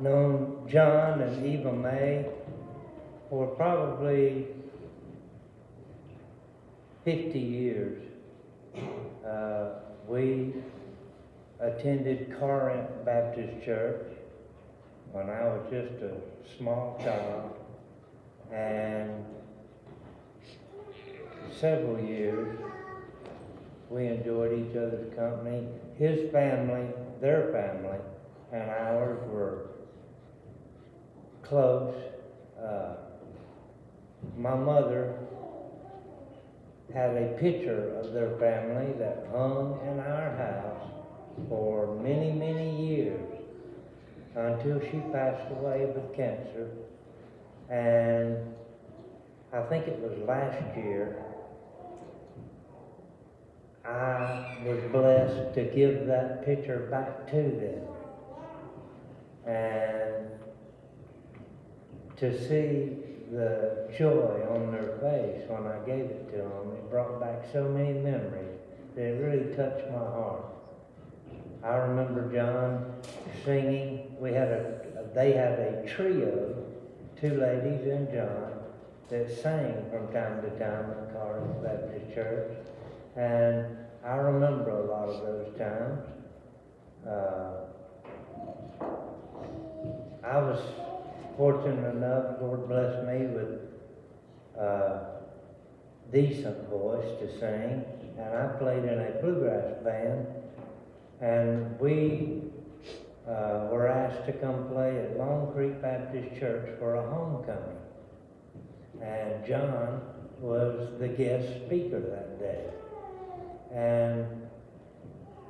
known John and Eva May for probably 50 years. We attended Corinth Baptist Church when I was just a small child, and several years we enjoyed each other's company. His family, their family, and ours were close. My mother had a picture of their family that hung in our house for many, many years until she passed away with cancer. And I think it was last year, I was blessed to give that picture back to them. And to see the joy on their face when I gave it to them, it brought back so many memories that it really touched my heart. I remember John singing. They had a trio, two ladies and John, that sang from time to time at Corinth Baptist Church. And I remember a lot of those times. I was fortunate enough, Lord blessed me with a decent voice to sing, and I played in a bluegrass band, and we were asked to come play at Long Creek Baptist Church for a homecoming. And John was the guest speaker that day. And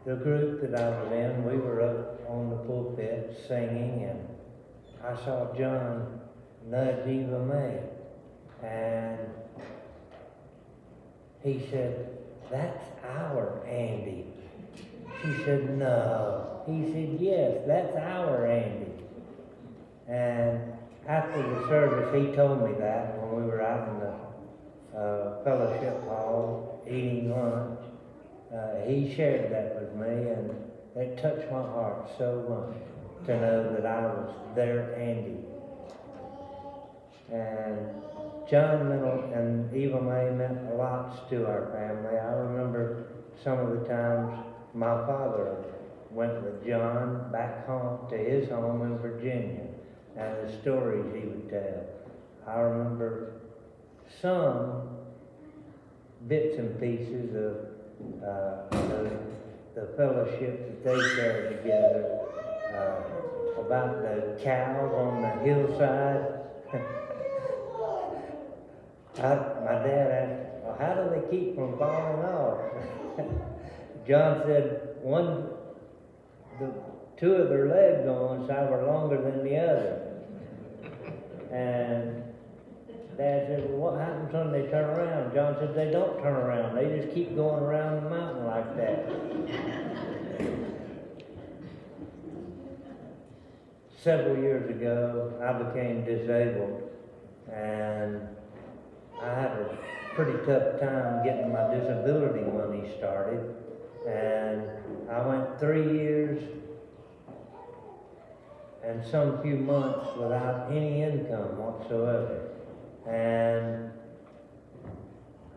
the group that I was in, we were up on the pulpit singing, and I saw John nudge Eva May, and he said, "That's our Andy." She said, "No." He said, "Yes, that's our Andy." And after the service, he told me that when we were out in the fellowship hall eating lunch. He shared that with me, and it touched my heart so much to know that I was their Andy. And John and Eva May meant a lot to our family. I remember some of the times my father went with John back home to his home in Virginia, and the stories he would tell. I remember some bits and pieces of the fellowship that they shared together, about the cows on the hillside. My dad asked, "Well, how do they keep from falling off?" John said two of their legs on one side were longer than the other. And Dad said, "Well, what happens when they turn around?" John said, "They don't turn around. They just keep going around the mountain like that." Several years ago, I became disabled, and I had a pretty tough time getting my disability money started. And I went 3 years and some few months without any income whatsoever. And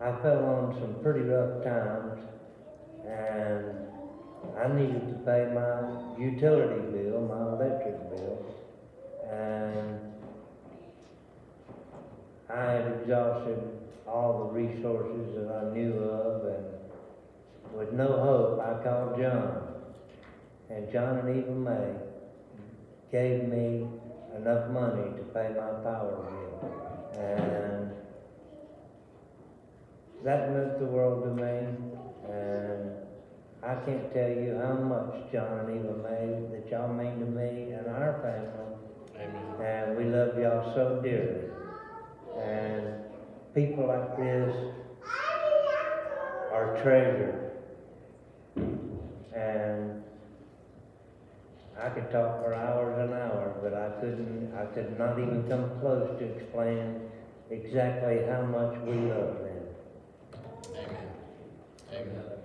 I fell on some pretty rough times, and I needed to pay my utility bill, my electric bill, and I had exhausted all the resources that I knew of, and with no hope, I called John. And John and Eva May gave me enough money to pay my power bill. And that meant the world to me, and I can't tell you how much John and Eva May, that y'all mean to me and our family. Amen. And we love y'all so dearly. And people like this are treasured. And I could talk for hours and hours, but I could not even come close to explaining exactly how much we love them. Amen. Amen.